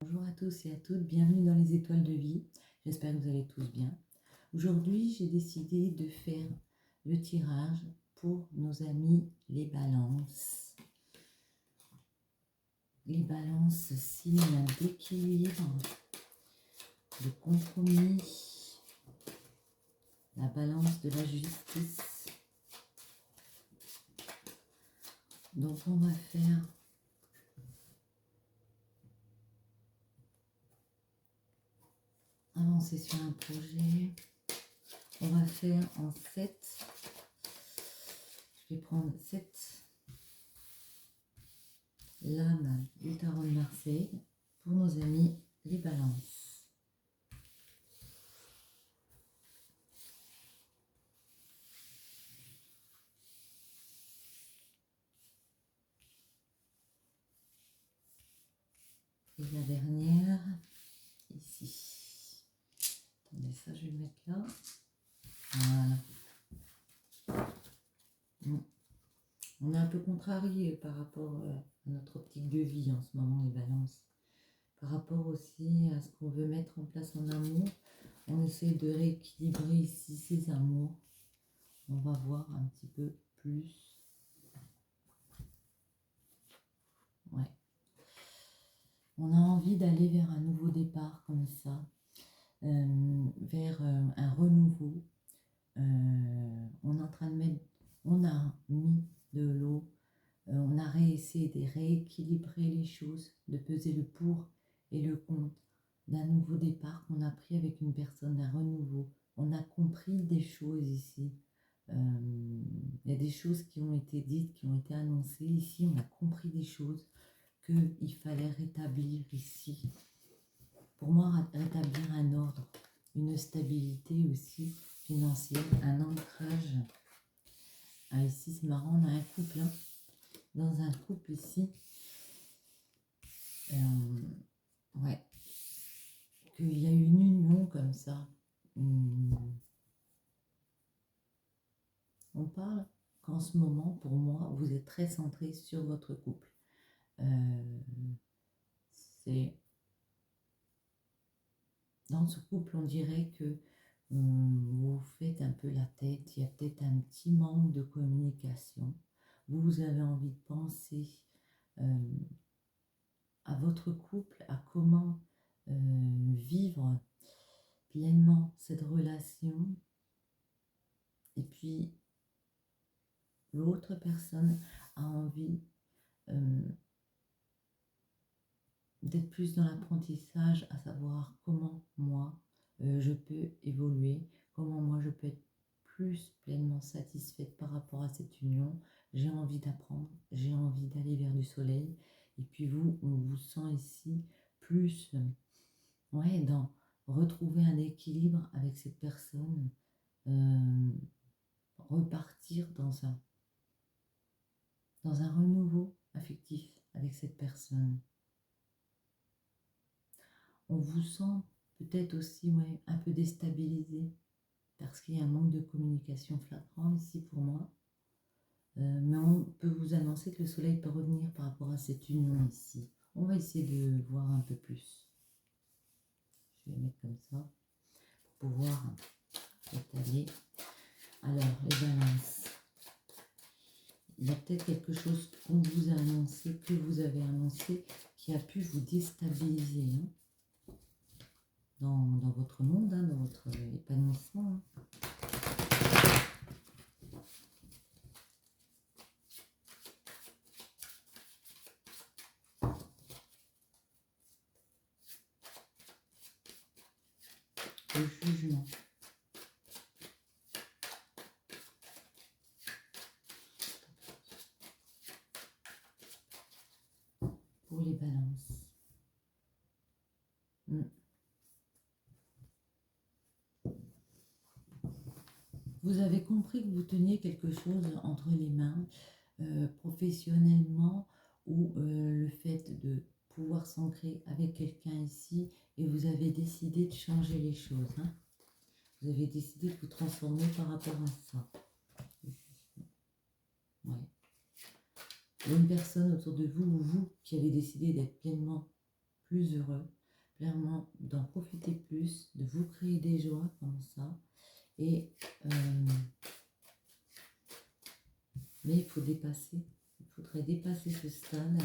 Bonjour à tous et à toutes, bienvenue dans les étoiles de vie. J'espère que vous allez tous bien. Aujourd'hui, j'ai décidé de faire le tirage pour nos amis les balances. Les balances, signe d'équilibre, de compromis, la balance de la justice. Donc on va faire avancer sur un projet. On va faire en 7. Je vais prendre 7 lames du tarot de Marseille pour nos amis les balances. Et la dernière, ici. Attendez, ça je vais le mettre là. Voilà. On est un peu contrarié par rapport à notre optique de vie en ce moment, les balances. Par rapport aussi à ce qu'on veut mettre en place en amour, on essaie de rééquilibrer ici ces amours. On va voir un petit peu plus. Ouais. On a envie d'aller vers un nouveau départ comme ça, vers un renouveau. On est en train de mettre, on a mis de l'eau, on a essayé de rééquilibrer les choses, de peser le pour et le contre d'un nouveau départ qu'on a pris avec une personne, d'un renouveau. On a compris des choses ici. Il y a des choses qui ont été dites, qui ont été annoncées. Ici, on a compris des choses qu'il fallait rétablir ici. Pour moi, rétablir un ordre, une stabilité aussi financière, un ancrage. Ah, ici, c'est marrant, on a un couple. Hein. Dans un couple ici, ouais, qu'il y a une union comme ça. On parle qu'en ce moment, pour moi, vous êtes très centré sur votre couple. C'est dans ce couple, on dirait que vous faites un peu la tête. Il y a peut-être un petit manque de communication. Vous avez envie de penser à votre couple, à comment vivre pleinement cette relation. Et puis, l'autre personne a envie d'être plus dans l'apprentissage, à savoir comment moi je peux évoluer, comment moi je peux être plus pleinement satisfaite par rapport à cette union. J'ai envie d'apprendre, j'ai envie d'aller vers du soleil. Et puis vous, on vous sent ici plus ouais, dans retrouver un équilibre avec cette personne, repartir dans un renouveau affectif avec cette personne. On vous sent peut-être aussi un peu déstabilisé parce qu'il y a un manque de communication flagrant ici pour moi. Mais on peut vous annoncer que le soleil peut revenir par rapport à cette union ici. On va essayer de voir un peu plus. Je vais mettre comme ça pour pouvoir étaler. Alors, les balances. Il y a peut-être quelque chose qu'on vous a annoncé, que vous avez annoncé, qui a pu vous déstabiliser dans votre monde, dans votre épanouissement. Le jugement. Pour les balances. Vous avez compris que vous teniez quelque chose entre les mains, professionnellement, ou le fait de pouvoir s'ancrer avec quelqu'un ici, et vous avez décidé de changer les choses. Hein. Vous avez décidé de vous transformer par rapport à ça. Ouais. Il y a une personne autour de vous, ou vous, qui avez décidé d'être pleinement plus heureux, clairement d'en profiter plus, de vous créer des joies comme ça. Et mais il faut dépasser, il faudrait dépasser ce stade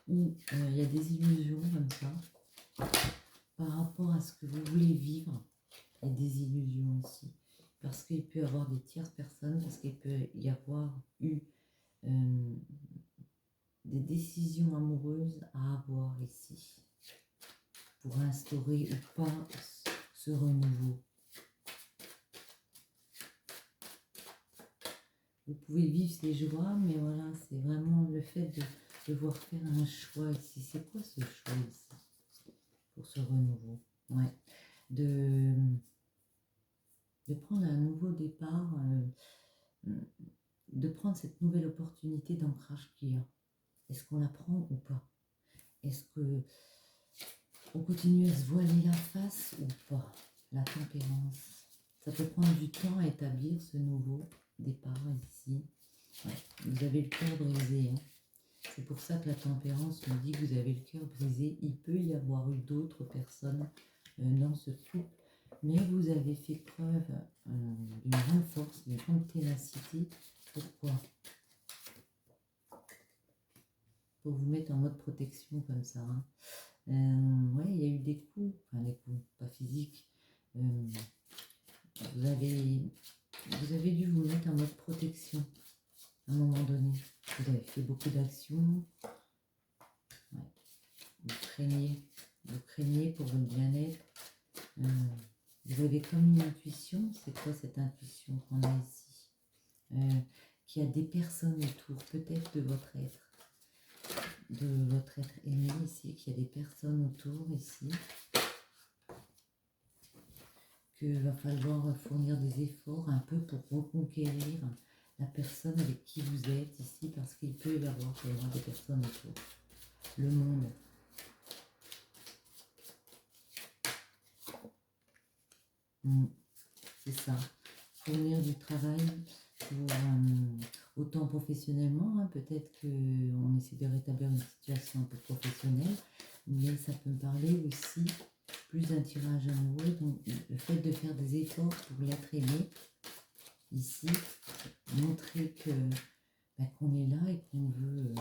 où il y a des illusions comme ça par rapport à ce que vous voulez vivre, et des illusions aussi. Parce qu'il peut y avoir des tierces personnes, parce qu'il peut y avoir eu des décisions amoureuses à avoir ici pour instaurer ou pas ce renouveau. Vous pouvez vivre ces joies, mais voilà, c'est vraiment le fait de devoir faire un choix ici. C'est quoi ce choix ici pour ce renouveau? Ouais. De prendre un nouveau départ, de prendre cette nouvelle opportunité d'ancrage qu'il y a. Est-ce qu'on la prend ou pas? Est-ce que on continue à se voiler la face ou pas? La tempérance. Ça peut prendre du temps à établir ce nouveau départ ici. Ouais. Vous avez le cœur brisé. Hein. C'est pour ça que la tempérance me dit que vous avez le cœur brisé. Il peut y avoir eu d'autres personnes dans ce couple, mais vous avez fait preuve d'une grande force, d'une grande ténacité. Pourquoi? Pour vous mettre en mode protection comme ça. Hein. Ouais, il y a eu des coups, enfin des coups, pas physiques. Vous avez dû vous mettre en mode protection à un moment donné. Vous avez fait beaucoup d'actions. Ouais. Vous craignez pour votre bien-être. Vous avez comme une intuition. C'est quoi cette intuition qu'on a ici? Qu'il y a des personnes autour, peut-être de votre être aimé ici, qu'il y a des personnes autour ici, qu'il va falloir fournir des efforts un peu pour reconquérir la personne avec qui vous êtes ici, parce qu'il peut y avoir des personnes autour. Le monde. C'est ça. Fournir du travail pour, autant professionnellement, hein, peut-être qu'on essaie de rétablir une situation un peu professionnelle, mais ça peut me parler aussi plus d'un tirage amoureux, donc le fait de faire des efforts pour l'être aimé, ici, montrer que qu'on est là et qu'on veut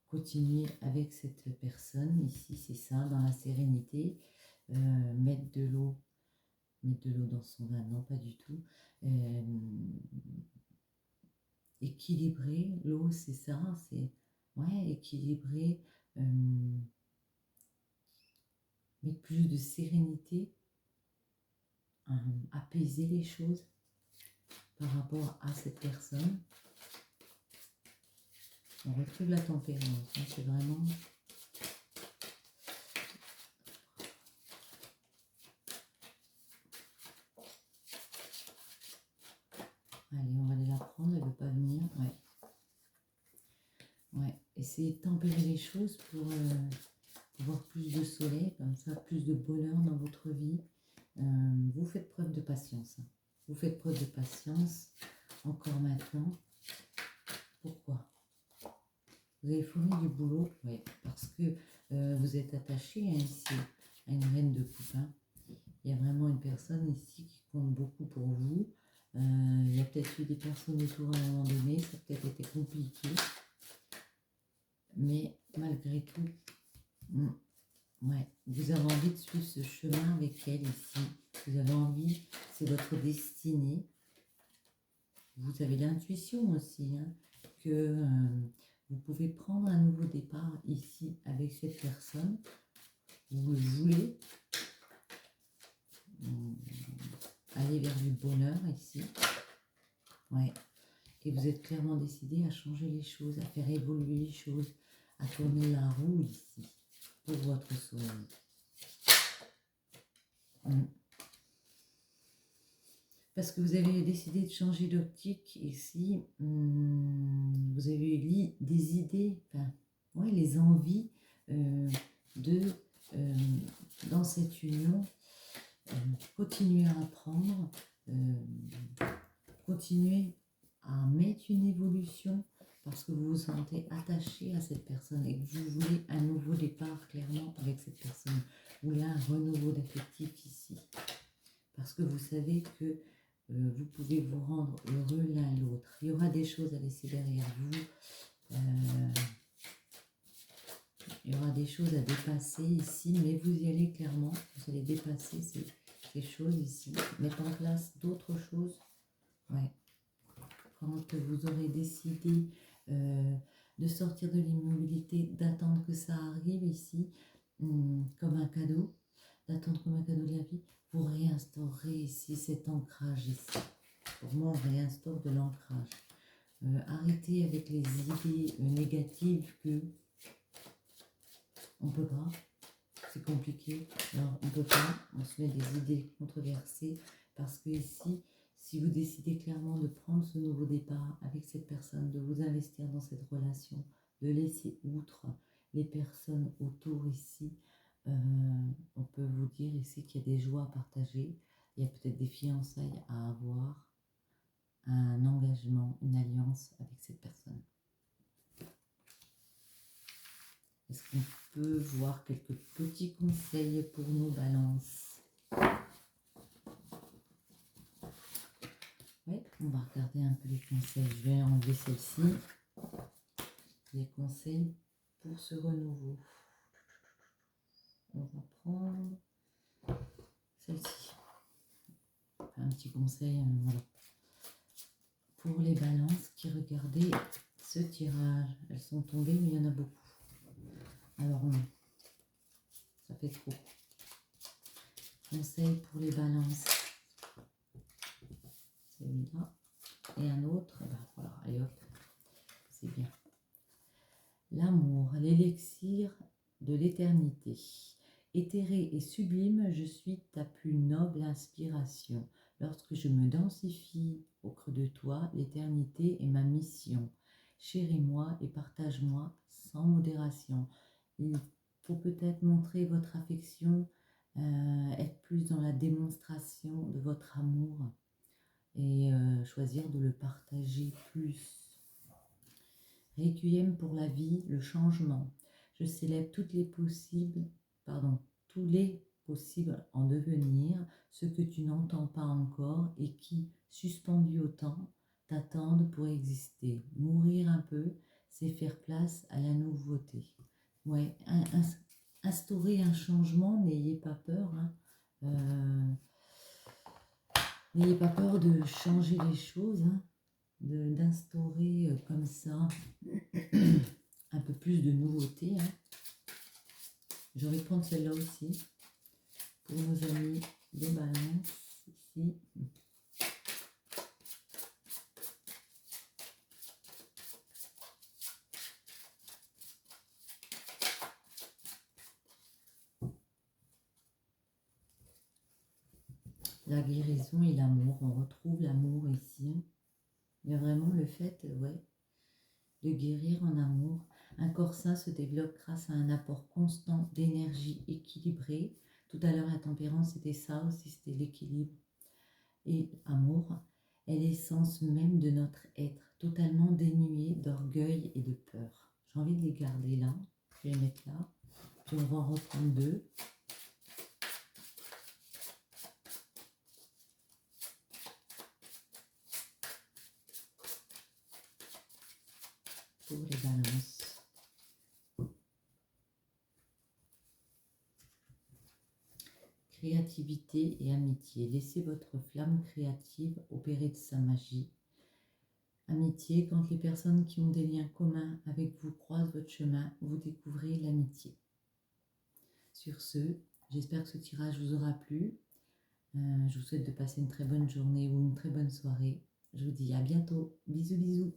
continuer avec cette personne, ici c'est ça, dans la sérénité, mettre de l'eau dans son vin, non pas du tout, équilibrer, l'eau c'est ça, c'est équilibrer, mettre plus de sérénité, apaiser les choses par rapport à cette personne. On retrouve la tempérance, hein, c'est vraiment... Allez, on va aller la prendre, elle ne veut pas venir. Ouais. Essayez de tempérer les choses pour avoir plus de soleil, comme ça, plus de bonheur dans votre vie. Vous faites preuve de patience. Hein. Vous faites preuve de patience encore maintenant. Pourquoi? Vous avez fourni du boulot, parce que vous êtes attaché ici à une reine de coupe. Hein. Il y a vraiment une personne ici qui compte beaucoup pour vous. Il y a peut-être eu des personnes autour à un moment donné, ça a peut-être été compliqué. Mais malgré tout, vous avez envie de suivre ce chemin avec elle ici. Vous avez envie, c'est votre destinée. Vous avez l'intuition aussi, hein, que vous pouvez prendre un nouveau départ ici avec cette personne. Vous le voulez. Aller vers du bonheur ici. Et vous êtes clairement décidé à changer les choses, à faire évoluer les choses, à tourner la roue ici pour votre soleil. Parce que vous avez décidé de changer d'optique ici, vous avez eu des idées, les envies dans cette union, continuer à apprendre, continuer à mettre une évolution parce que vous vous sentez attaché à cette personne et que vous voulez un nouveau départ clairement avec cette personne. Vous voulez un renouveau d'affectif ici. Parce que vous savez que vous pouvez vous rendre heureux l'un l'autre. Il y aura des choses à laisser derrière vous. Il y aura des choses à dépasser ici, mais vous y allez clairement. Vous allez dépasser ces choses ici. Mettre en place d'autres choses. Ouais. Quand vous aurez décidé de sortir de l'immobilité, d'attendre que ça arrive ici, comme un cadeau, d'attendre comme un cadeau de la vie, vous réinstaurez ici cet ancrage ici. Pour moi, on réinstaure de l'ancrage. Arrêtez avec les idées négatives que on peut pas, c'est compliqué, alors on peut pas, on se met des idées controversées, parce que ici, si vous décidez clairement de prendre ce nouveau départ avec cette personne, de vous investir dans cette relation, de laisser outre les personnes autour ici, on peut vous dire ici qu'il y a des joies à partager, il y a peut-être des fiançailles à avoir, un engagement, une alliance avec cette personne. Est-ce qu'on peut voir quelques petits conseils pour nos balances? Oui, on va regarder un peu les conseils. Je vais enlever celle-ci. Les conseils pour ce renouveau. On va prendre celle-ci. Un petit conseil, voilà. Pour les balances qui regardaient ce tirage. Elles sont tombées, mais il y en a beaucoup. Alors, ça fait trop. Conseil pour les balances. Celui-là. Et un autre. Ben voilà, allez hop. C'est bien. L'amour, l'élixir de l'éternité. Éthéré et sublime, je suis ta plus noble inspiration. Lorsque je me densifie au creux de toi, l'éternité est ma mission. Chéris-moi et partage-moi sans modération. Il faut peut-être montrer votre affection, être plus dans la démonstration de votre amour et choisir de le partager plus. Requiem pour la vie, le changement. Je célèbre tous les possibles en devenir, ceux que tu n'entends pas encore et qui, suspendus au temps, t'attendent pour exister. Mourir un peu, c'est faire place à la nouveauté. Ouais, instaurer un changement, n'ayez pas peur. N'ayez pas peur de changer les choses, d'instaurer comme ça un peu plus de nouveautés. J'ai envie de prendre celle-là aussi pour nos amis des balances ici. La guérison et l'amour, on retrouve l'amour ici. Il y a vraiment le fait, de guérir en amour. Un corps sain se développe grâce à un apport constant d'énergie équilibrée. Tout à l'heure, la tempérance, c'était ça aussi, c'était l'équilibre. Et amour est l'essence même de notre être, totalement dénué d'orgueil et de peur. J'ai envie de les garder là. Je vais les mettre là. Puis on va en reprendre deux. Pour les balances. Créativité et amitié. Laissez votre flamme créative opérer de sa magie. Amitié, quand les personnes qui ont des liens communs avec vous croisent votre chemin, vous découvrez l'amitié. Sur ce, j'espère que ce tirage vous aura plu. Je vous souhaite de passer une très bonne journée ou une très bonne soirée. Je vous dis à bientôt. Bisous, bisous.